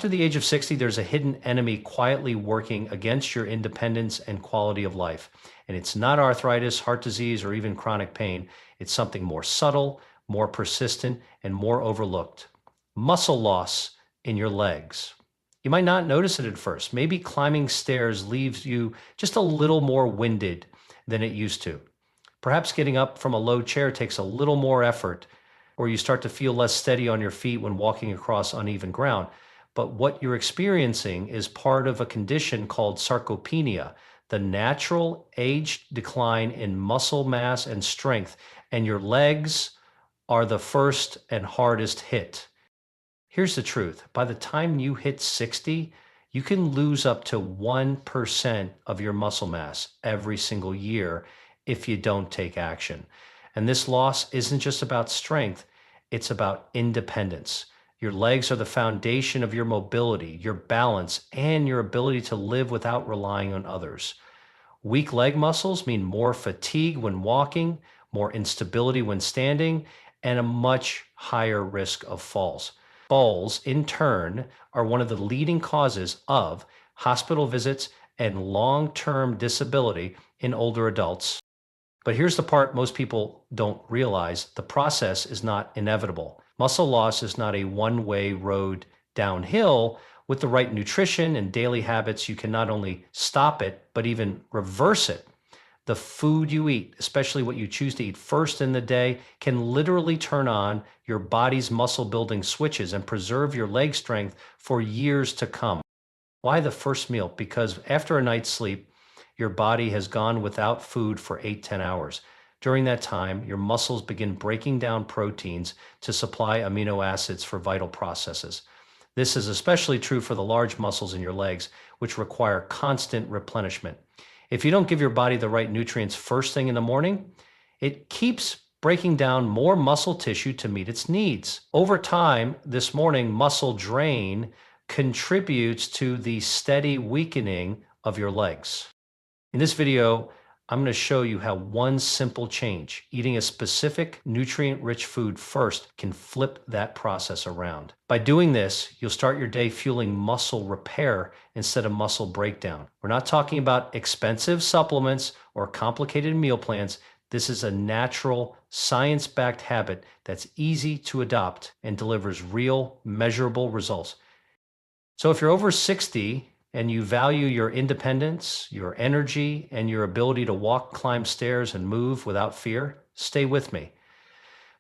After the age of 60, there's a hidden enemy quietly working against your independence and quality of life. And it's not arthritis, heart disease, or even chronic pain. It's something more subtle, more persistent, and more overlooked. Muscle loss in your legs. You might not notice it at first. Maybe climbing stairs leaves you just a little more winded than it used to. Perhaps getting up from a low chair takes a little more effort, or you start to feel less steady on your feet when walking across uneven ground. But what you're experiencing is part of a condition called sarcopenia, the natural age decline in muscle mass and strength, and your legs are the first and hardest hit. Here's the truth. By the time you hit 60, you can lose up to 1% of your muscle mass every single year if you don't take action. And this loss isn't just about strength, it's about independence. Your legs are the foundation of your mobility, your balance, and your ability to live without relying on others. Weak leg muscles mean more fatigue when walking, more instability when standing, and a much higher risk of falls. Falls, in turn, are one of the leading causes of hospital visits and long-term disability in older adults. But here's the part most people don't realize. The process is not inevitable. Muscle loss is not a one-way road downhill. With the right nutrition and daily habits, you can not only stop it, but even reverse it. The food you eat, especially what you choose to eat first in the day, can literally turn on your body's muscle building switches and preserve your leg strength for years to come. Why the first meal? Because after a night's sleep, your body has gone without food for 8-10 hours. During that time, your muscles begin breaking down proteins to supply amino acids for vital processes. This is especially true for the large muscles in your legs, which require constant replenishment. If you don't give your body the right nutrients first thing in the morning, it keeps breaking down more muscle tissue to meet its needs. Over time, this morning muscle drain contributes to the steady weakening of your legs. In this video, I'm going to show you how one simple change, eating a specific nutrient-rich food first, can flip that process around. By doing this, you'll start your day fueling muscle repair instead of muscle breakdown. We're not talking about expensive supplements or complicated meal plans. This is a natural, science-backed habit that's easy to adopt and delivers real, measurable results. So if you're over 60, and you value your independence, your energy, and your ability to walk, climb stairs, and move without fear, stay with me.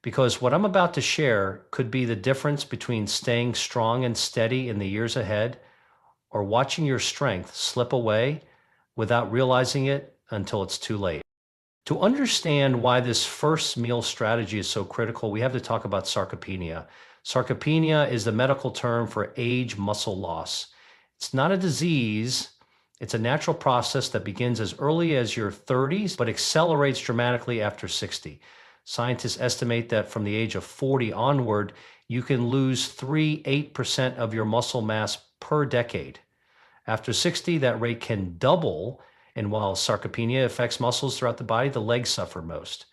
Because what I'm about to share could be the difference between staying strong and steady in the years ahead or watching your strength slip away without realizing it until it's too late. To understand why this first meal strategy is so critical, we have to talk about sarcopenia. Sarcopenia is the medical term for age muscle loss. It's not a disease, it's a natural process that begins as early as your 30s, but accelerates dramatically after 60. Scientists estimate that from the age of 40 onward, you can lose 3-8% of your muscle mass per decade. After 60, that rate can double, and while sarcopenia affects muscles throughout the body, the legs suffer most.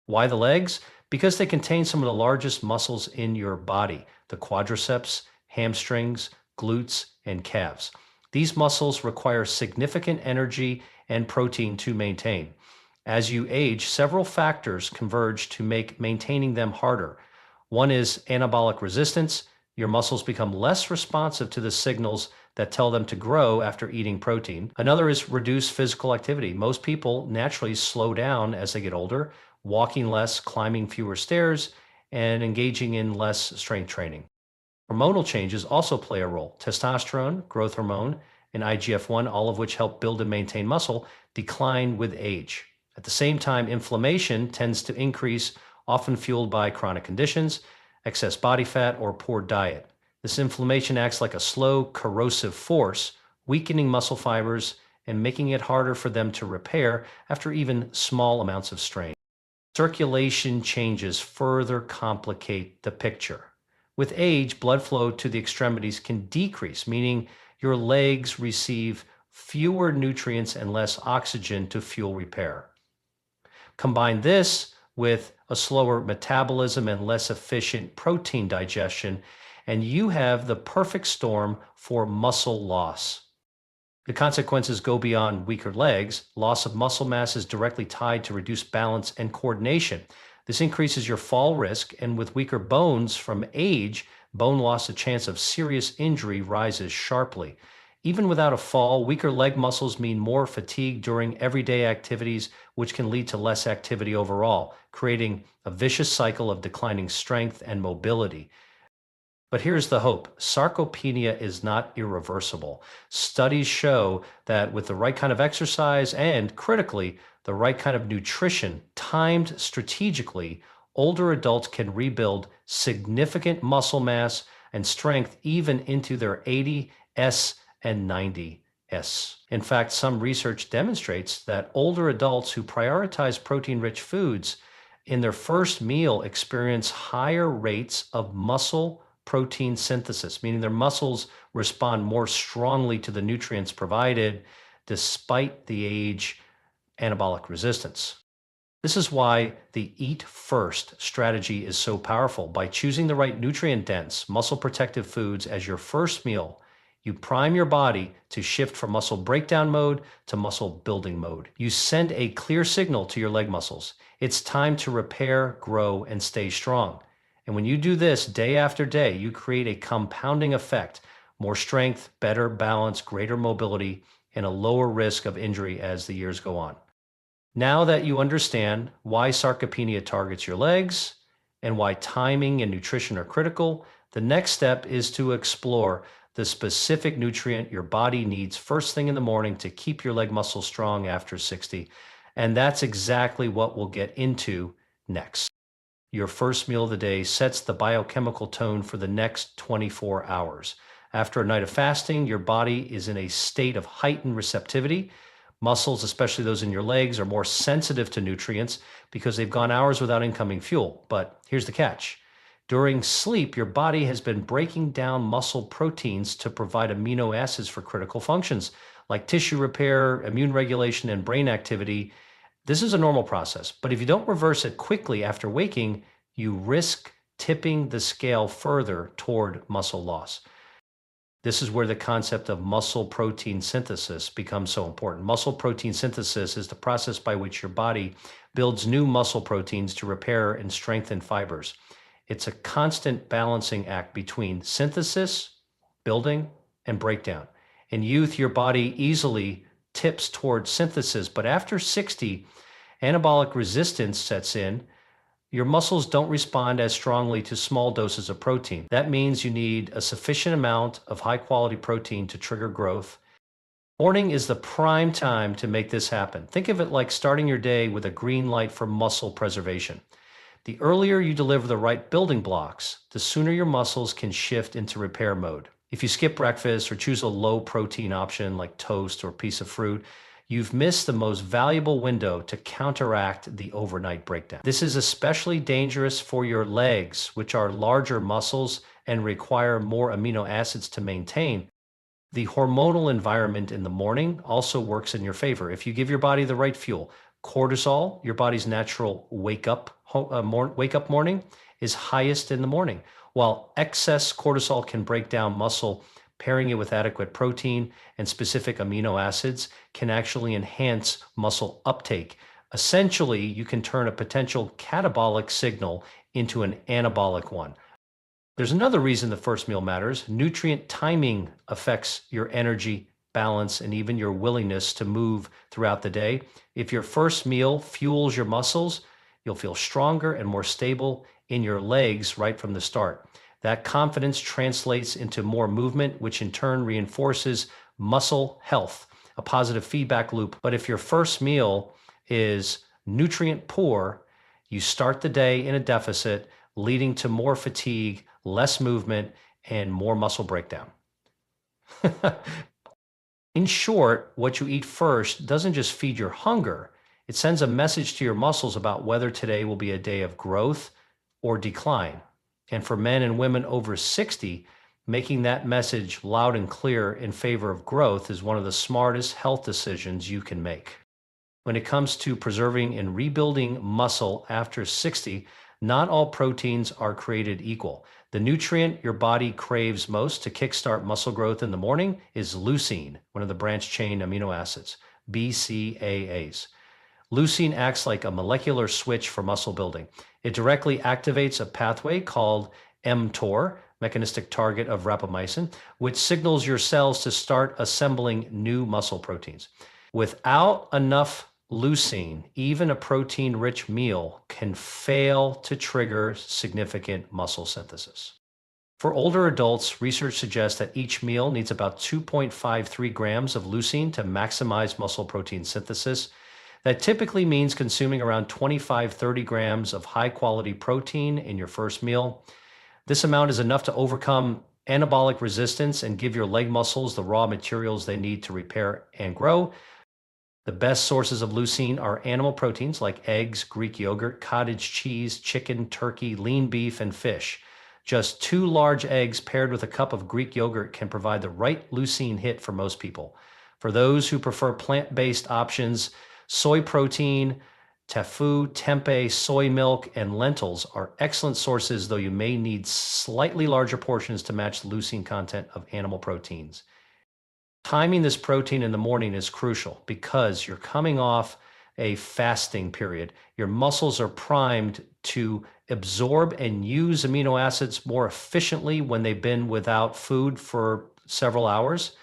Why the legs? Because they contain some of the largest muscles in your body, the quadriceps, hamstrings, glutes, and calves. These muscles require significant energy and protein to maintain. As you age, several factors converge to make maintaining them harder. One is anabolic resistance. Your muscles become less responsive to the signals that tell them to grow after eating protein. Another is reduced physical activity. Most people naturally slow down as they get older, walking less, climbing fewer stairs, and engaging in less strength training. Hormonal changes also play a role. Testosterone, growth hormone, and IGF-1, all of which help build and maintain muscle, decline with age. At the same time, inflammation tends to increase, often fueled by chronic conditions, excess body fat, or poor diet. This inflammation acts like a slow, corrosive force, weakening muscle fibers and making it harder for them to repair after even small amounts of strain. Circulation changes further complicate the picture. With age, blood flow to the extremities can decrease, meaning your legs receive fewer nutrients and less oxygen to fuel repair. Combine this with a slower metabolism and less efficient protein digestion, and you have the perfect storm for muscle loss. The consequences go beyond weaker legs. Loss of muscle mass is directly tied to reduced balance and coordination. This increases your fall risk, and with weaker bones from age, bone loss, the chance of serious injury rises sharply. Even without a fall, weaker leg muscles mean more fatigue during everyday activities, which can lead to less activity overall, creating a vicious cycle of declining strength and mobility. But here's the hope. Sarcopenia is not irreversible. Studies show that with the right kind of exercise and, critically, the right kind of nutrition timed strategically, older adults can rebuild significant muscle mass and strength even into their 80s and 90s. In fact, some research demonstrates that older adults who prioritize protein-rich foods in their first meal experience higher rates of muscle protein synthesis, meaning their muscles respond more strongly to the nutrients provided despite the age anabolic resistance. This is why the eat first strategy is so powerful. By choosing the right nutrient dense, muscle protective foods as your first meal, you prime your body to shift from muscle breakdown mode to muscle building mode. You send a clear signal to your leg muscles. It's time to repair, grow, and stay strong. And when you do this day after day, you create a compounding effect: more strength, better balance, greater mobility, and a lower risk of injury as the years go on. Now that you understand why sarcopenia targets your legs and why timing and nutrition are critical, the next step is to explore the specific nutrient your body needs first thing in the morning to keep your leg muscles strong after 60. And that's exactly what we'll get into next. Your first meal of the day sets the biochemical tone for the next 24 hours. After a night of fasting, your body is in a state of heightened receptivity. Muscles, especially those in your legs, are more sensitive to nutrients because they've gone hours without incoming fuel. But here's the catch. During sleep, your body has been breaking down muscle proteins to provide amino acids for critical functions like tissue repair, immune regulation, and brain activity. This is a normal process, but if you don't reverse it quickly after waking, you risk tipping the scale further toward muscle loss. This is where the concept of muscle protein synthesis becomes so important. Muscle protein synthesis is the process by which your body builds new muscle proteins to repair and strengthen fibers. It's a constant balancing act between synthesis, building, and breakdown. In youth, your body easily tips toward synthesis, but after 60, anabolic resistance sets in. Your muscles don't respond as strongly to small doses of protein. That means you need a sufficient amount of high-quality protein to trigger growth. Morning is the prime time to make this happen. Think of it like starting your day with a green light for muscle preservation. The earlier you deliver the right building blocks, the sooner your muscles can shift into repair mode. If you skip breakfast or choose a low-protein option like toast or a piece of fruit, you've missed the most valuable window to counteract the overnight breakdown. This is especially dangerous for your legs, which are larger muscles and require more amino acids to maintain. The hormonal environment in the morning also works in your favor. If you give your body the right fuel, cortisol, your body's natural wake up morning, is highest in the morning, while excess cortisol can break down muscle. Pairing it with adequate protein and specific amino acids can actually enhance muscle uptake. Essentially, you can turn a potential catabolic signal into an anabolic one. There's another reason the first meal matters. Nutrient timing affects your energy, balance, and even your willingness to move throughout the day. If your first meal fuels your muscles, you'll feel stronger and more stable in your legs right from the start. That confidence translates into more movement, which in turn reinforces muscle health, a positive feedback loop. But if your first meal is nutrient poor, you start the day in a deficit, leading to more fatigue, less movement, and more muscle breakdown. In short, what you eat first doesn't just feed your hunger, it sends a message to your muscles about whether today will be a day of growth or decline. And for men and women over 60, making that message loud and clear in favor of growth is one of the smartest health decisions you can make. When it comes to preserving and rebuilding muscle after 60, Not all proteins are created equal. The nutrient your body craves most to kickstart muscle growth in the morning is leucine, one of the branched chain amino acids, BCAAs. Leucine acts like a molecular switch for muscle building. It directly activates a pathway called mTOR, mechanistic target of rapamycin, which signals your cells to start assembling new muscle proteins. Without enough leucine, even a protein-rich meal can fail to trigger significant muscle synthesis. For older adults, research suggests that each meal needs about 2.53 grams of leucine to maximize muscle protein synthesis. That typically means consuming around 25-30 grams of high-quality protein in your first meal. This amount is enough to overcome anabolic resistance and give your leg muscles the raw materials they need to repair and grow. The best sources of leucine are animal proteins like eggs, Greek yogurt, cottage cheese, chicken, turkey, lean beef, and fish. Just 2 large eggs paired with a cup of Greek yogurt can provide the right leucine hit for most people. For those who prefer plant-based options, soy protein, tofu, tempeh, soy milk, and lentils are excellent sources, though you may need slightly larger portions to match the leucine content of animal proteins. Timing this protein in the morning is crucial because you're coming off a fasting period. Your muscles are primed to absorb and use amino acids more efficiently when they've been without food for several hours.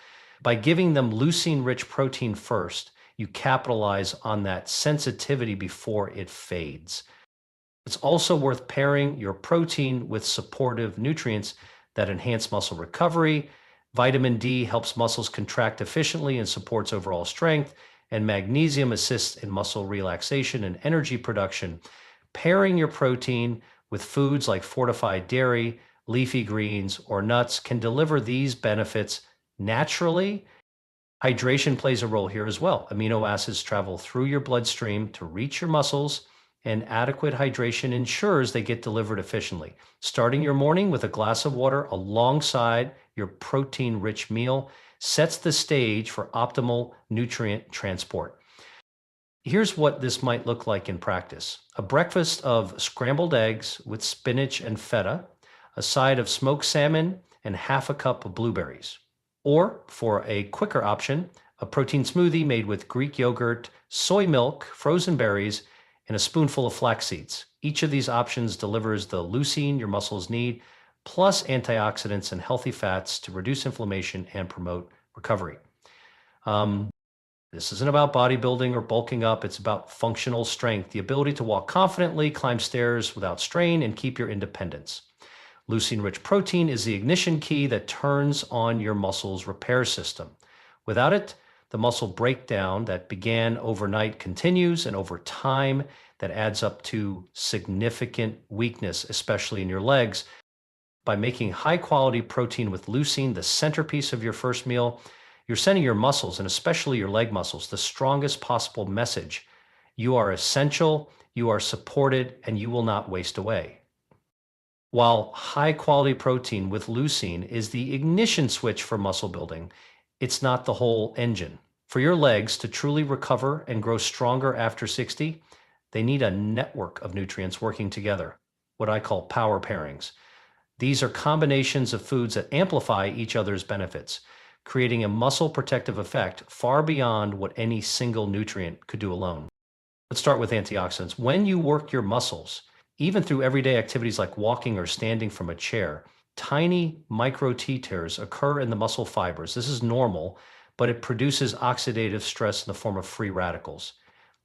By giving them leucine-rich protein first, you capitalize on that sensitivity before it fades. It's also worth pairing your protein with supportive nutrients that enhance muscle recovery. Vitamin D helps muscles contract efficiently and supports overall strength, and magnesium assists in muscle relaxation and energy production. Pairing your protein with foods like fortified dairy, leafy greens, or nuts can deliver these benefits naturally. Hydration plays a role here as well. Amino acids travel through your bloodstream to reach your muscles, and adequate hydration ensures they get delivered efficiently. Starting your morning with a glass of water alongside your protein-rich meal sets the stage for optimal nutrient transport. Here's what this might look like in practice. A breakfast of scrambled eggs with spinach and feta, a side of smoked salmon, and half a cup of blueberries. Or, for a quicker option, a protein smoothie made with Greek yogurt, soy milk, frozen berries, and a spoonful of flax seeds. Each of these options delivers the leucine your muscles need, plus antioxidants and healthy fats to reduce inflammation and promote recovery. This isn't about bodybuilding or bulking up. It's about functional strength, the ability to walk confidently, climb stairs without strain, and keep your independence. Leucine-rich protein is the ignition key that turns on your muscle's repair system. Without it, the muscle breakdown that began overnight continues, and over time, that adds up to significant weakness, especially in your legs. By making high-quality protein with leucine the centerpiece of your first meal, you're sending your muscles, and especially your leg muscles, the strongest possible message. You are essential, you are supported, and you will not waste away. While high-quality protein with leucine is the ignition switch for muscle building, it's not the whole engine. For your legs to truly recover and grow stronger after 60, they need a network of nutrients working together, what I call power pairings. These are combinations of foods that amplify each other's benefits, creating a muscle protective effect far beyond what any single nutrient could do alone. Let's start with antioxidants. When you work your muscles, even through everyday activities like walking or standing from a chair, tiny micro tears occur in the muscle fibers. This is normal, but it produces oxidative stress in the form of free radicals.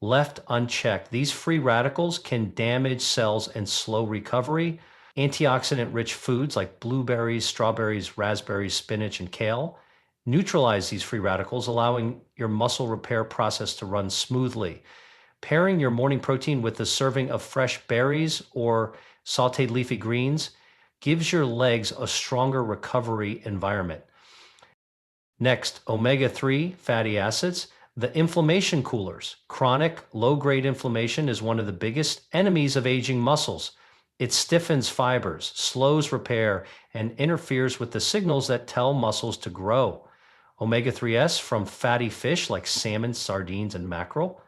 Left unchecked, these free radicals can damage cells and slow recovery. Antioxidant-rich foods like blueberries, strawberries, raspberries, spinach, and kale neutralize these free radicals, allowing your muscle repair process to run smoothly. Pairing your morning protein with a serving of fresh berries or sauteed leafy greens gives your legs a stronger recovery environment. Next, omega-3 fatty acids, the inflammation coolers. Chronic low-grade inflammation is one of the biggest enemies of aging muscles. It stiffens fibers, slows repair, and interferes with the signals that tell muscles to grow. Omega-3s from fatty fish like salmon, sardines, and mackerel,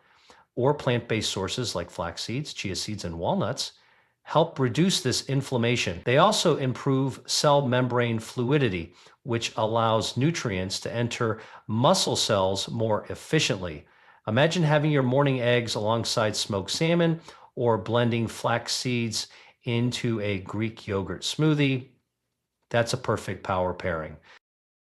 or plant-based sources like flax seeds, chia seeds, and walnuts, help reduce this inflammation. They also improve cell membrane fluidity, which allows nutrients to enter muscle cells more efficiently. Imagine having your morning eggs alongside smoked salmon or blending flax seeds into a Greek yogurt smoothie. That's a perfect power pairing.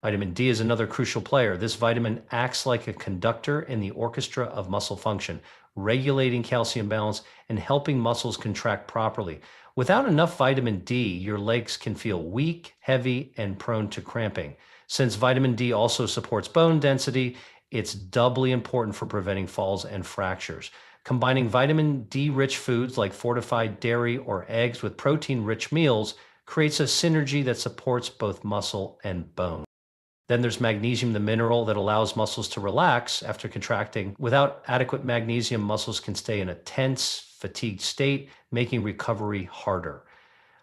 Vitamin D is another crucial player. This vitamin acts like a conductor in the orchestra of muscle function, regulating calcium balance and helping muscles contract properly. Without enough vitamin D, your legs can feel weak, heavy, and prone to cramping. Since vitamin D also supports bone density, it's doubly important for preventing falls and fractures. Combining vitamin D-rich foods like fortified dairy or eggs with protein-rich meals creates a synergy that supports both muscle and bone. Then there's magnesium, the mineral that allows muscles to relax after contracting. Without adequate magnesium, muscles can stay in a tense, fatigued state, making recovery harder.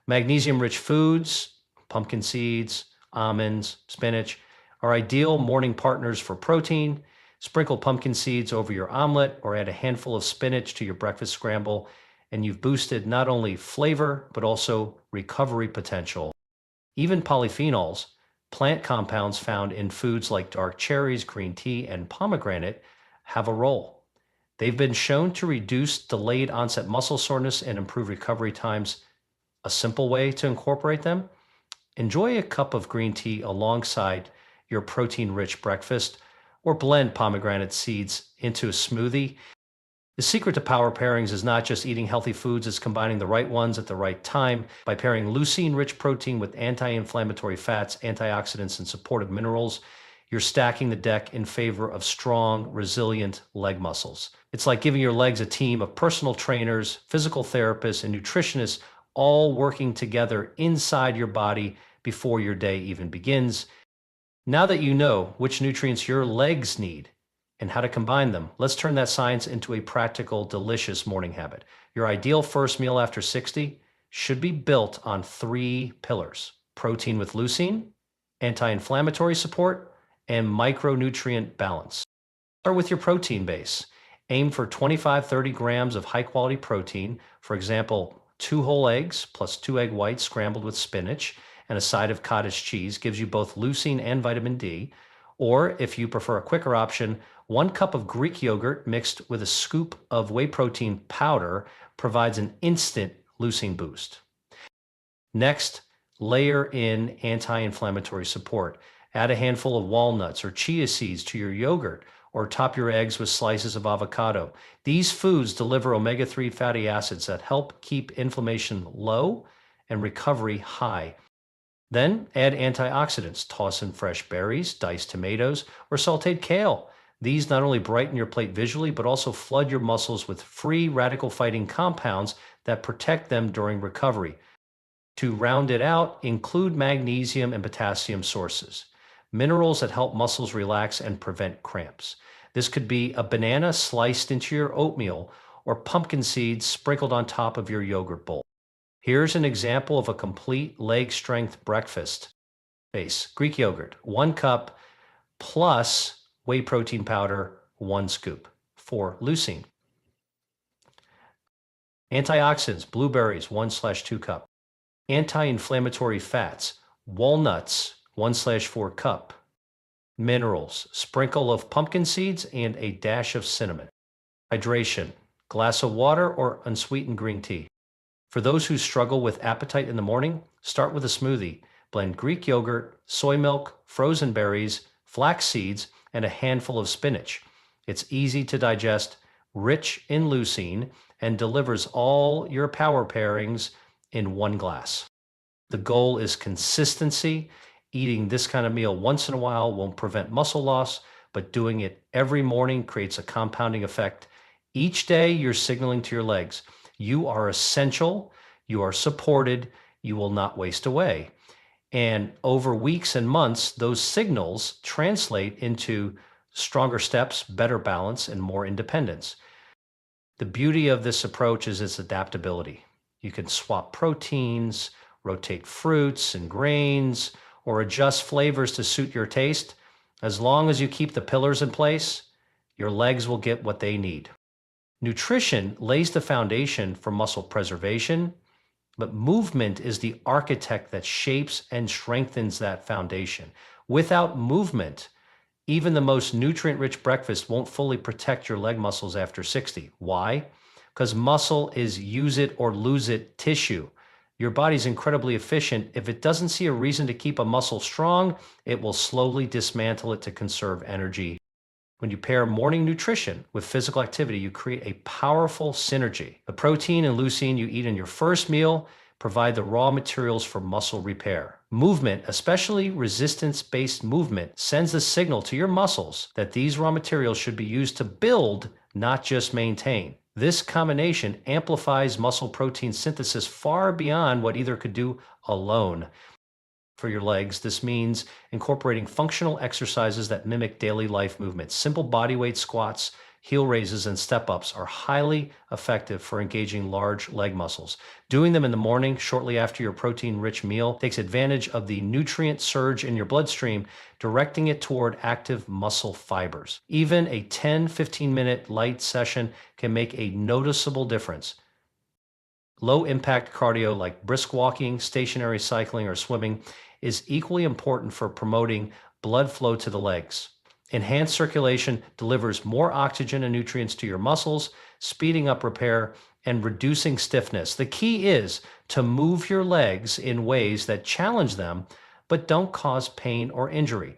Magnesium-rich foods, pumpkin seeds, almonds, spinach, are ideal morning partners for protein. Sprinkle pumpkin seeds over your omelet or add a handful of spinach to your breakfast scramble, and you've boosted not only flavor, but also recovery potential. Even polyphenols, plant compounds found in foods like dark cherries, green tea, and pomegranate, have a role. They've been shown to reduce delayed onset muscle soreness and improve recovery times. A simple way to incorporate them: enjoy a cup of green tea alongside your protein-rich breakfast, or blend pomegranate seeds into a smoothie. The secret to power pairings is not just eating healthy foods, it's combining the right ones at the right time. By pairing leucine-rich protein with anti-inflammatory fats, antioxidants, and supportive minerals, you're stacking the deck in favor of strong, resilient leg muscles. It's like giving your legs a team of personal trainers, physical therapists, and nutritionists all working together inside your body before your day even begins. Now that you know which nutrients your legs need and how to combine them, let's turn that science into a practical, delicious morning habit. Your ideal first meal after 60 should be built on 3 pillars: protein with leucine, anti-inflammatory support, and micronutrient balance. Start with your protein base. Aim for 25-30 grams of high-quality protein. For example, 2 whole eggs plus 2 egg whites scrambled with spinach and a side of cottage cheese gives you both leucine and vitamin D. Or if you prefer a quicker option, 1 cup of Greek yogurt mixed with a scoop of whey protein powder provides an instant leucine boost. Next, layer in anti-inflammatory support. Add a handful of walnuts or chia seeds to your yogurt, or top your eggs with slices of avocado. These foods deliver omega-3 fatty acids that help keep inflammation low and recovery high. Then add antioxidants. Toss in fresh berries, diced tomatoes, or sauteed kale. These not only brighten your plate visually, but also flood your muscles with free radical-fighting compounds that protect them during recovery. To round it out, include magnesium and potassium sources, minerals that help muscles relax and prevent cramps. This could be a banana sliced into your oatmeal or pumpkin seeds sprinkled on top of your yogurt bowl. Here's an example of a complete leg strength breakfast. Base: Greek yogurt, 1 cup plus whey protein powder, 1 scoop. For leucine. Antioxidants: blueberries, 1/2 cup. Anti-inflammatory fats: walnuts, 1/4 cup. Minerals: sprinkle of pumpkin seeds and a dash of cinnamon. Hydration: glass of water or unsweetened green tea. For those who struggle with appetite in the morning, start with a smoothie. Blend Greek yogurt, soy milk, frozen berries, flax seeds, and a handful of spinach. It's easy to digest, rich in leucine, and delivers all your power pairings in 1 glass. The goal is consistency. Eating this kind of meal once in a while won't prevent muscle loss, but doing it every morning creates a compounding effect. Each day you're signaling to your legs, you are essential, you are supported, you will not waste away. And over weeks and months, those signals translate into stronger steps, better balance, and more independence. The beauty of this approach is its adaptability. You can swap proteins, rotate fruits and grains, or adjust flavors to suit your taste. As long as you keep the pillars in place, your legs will get what they need. Nutrition lays the foundation for muscle preservation, But movement is the architect that shapes and strengthens that foundation. Without movement, even the most nutrient-rich breakfast won't fully protect your leg muscles after 60. Why? Because muscle is use it or lose it tissue. Your body's incredibly efficient. If it doesn't see a reason to keep a muscle strong, it will slowly dismantle it to conserve energy. When you pair morning nutrition with physical activity, you create a powerful synergy. The protein and leucine you eat in your first meal provide the raw materials for muscle repair. Movement, especially resistance-based movement, sends a signal to your muscles that these raw materials should be used to build, not just maintain. This combination amplifies muscle protein synthesis far beyond what either could do alone. For your legs, this means incorporating functional exercises that mimic daily life movements. Simple bodyweight squats, heel raises, and step-ups are highly effective for engaging large leg muscles. Doing them in the morning, shortly after your protein-rich meal, takes advantage of the nutrient surge in your bloodstream, directing it toward active muscle fibers. Even a 10-15-minute light session can make a noticeable difference. Low-impact cardio like brisk walking, stationary cycling, or swimming is equally important for promoting blood flow to the legs. Enhanced circulation delivers more oxygen and nutrients to your muscles, speeding up repair and reducing stiffness. The key is to move your legs in ways that challenge them, but don't cause pain or injury.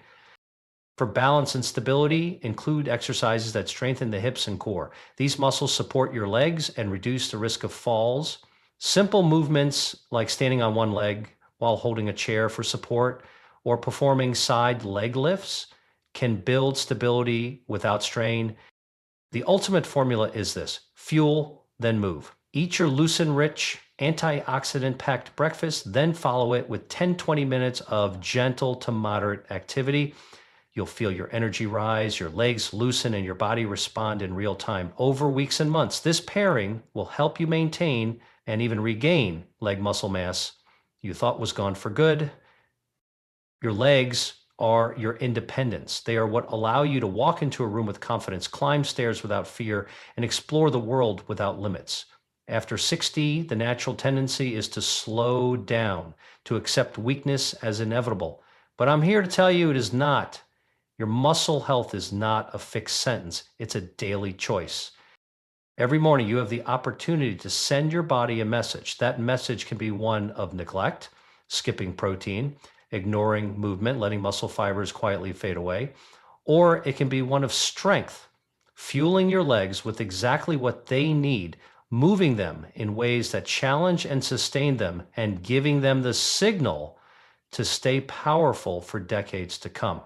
For balance and stability, include exercises that strengthen the hips and core. These muscles support your legs and reduce the risk of falls. Simple movements like standing on one leg while holding a chair for support or performing side leg lifts can build stability without strain. The ultimate formula is this: fuel, then move. Eat your leucine-rich, antioxidant-packed breakfast, then follow it with 10-20 minutes of gentle to moderate activity. You'll feel your energy rise, your legs loosen, and your body respond in real time. Over weeks and months, this pairing will help you maintain and even regain leg muscle mass you thought was gone for good. Your legs are your independence. They are what allow you to walk into a room with confidence, climb stairs without fear, and explore the world without limits. After 60, the natural tendency is to slow down, to accept weakness as inevitable. But I'm here to tell you it is not. Your muscle health is not a fixed sentence. It's a daily choice. Every morning, you have the opportunity to send your body a message. That message can be one of neglect, skipping protein, ignoring movement, letting muscle fibers quietly fade away, or it can be one of strength, fueling your legs with exactly what they need, moving them in ways that challenge and sustain them, and giving them the signal to stay powerful for decades to come.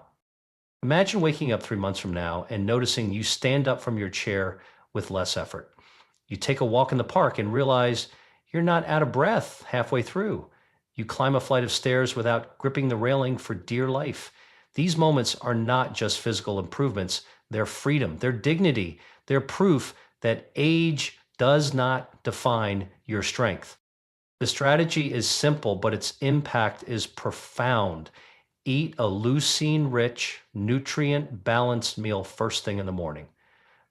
Imagine waking up 3 months from now and noticing you stand up from your chair with less effort. You take a walk in the park and realize you're not out of breath halfway through. You climb a flight of stairs without gripping the railing for dear life. These moments are not just physical improvements, they're freedom, they're dignity, they're proof that age does not define your strength. The strategy is simple, but its impact is profound. Eat a leucine-rich, nutrient-balanced meal first thing in the morning.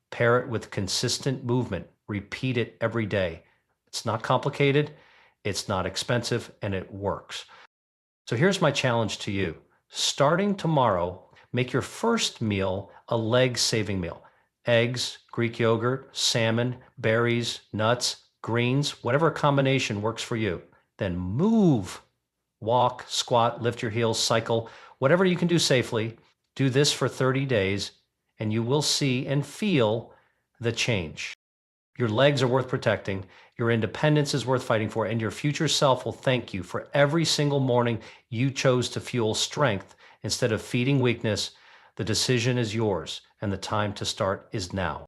Pair it with consistent movement. Repeat it every day. It's not complicated, it's not expensive, and it works. So here's my challenge to you. Starting tomorrow, make your first meal a leg-saving meal. Eggs, Greek yogurt, salmon, berries, nuts, greens, whatever combination works for you. Then move. Walk, squat, lift your heels, cycle, whatever you can do safely. Do this for 30 days, and you will see and feel the change. Your legs are worth protecting, your independence is worth fighting for, and your future self will thank you for every single morning you chose to fuel strength instead of feeding weakness. The decision is yours, and the time to start is now.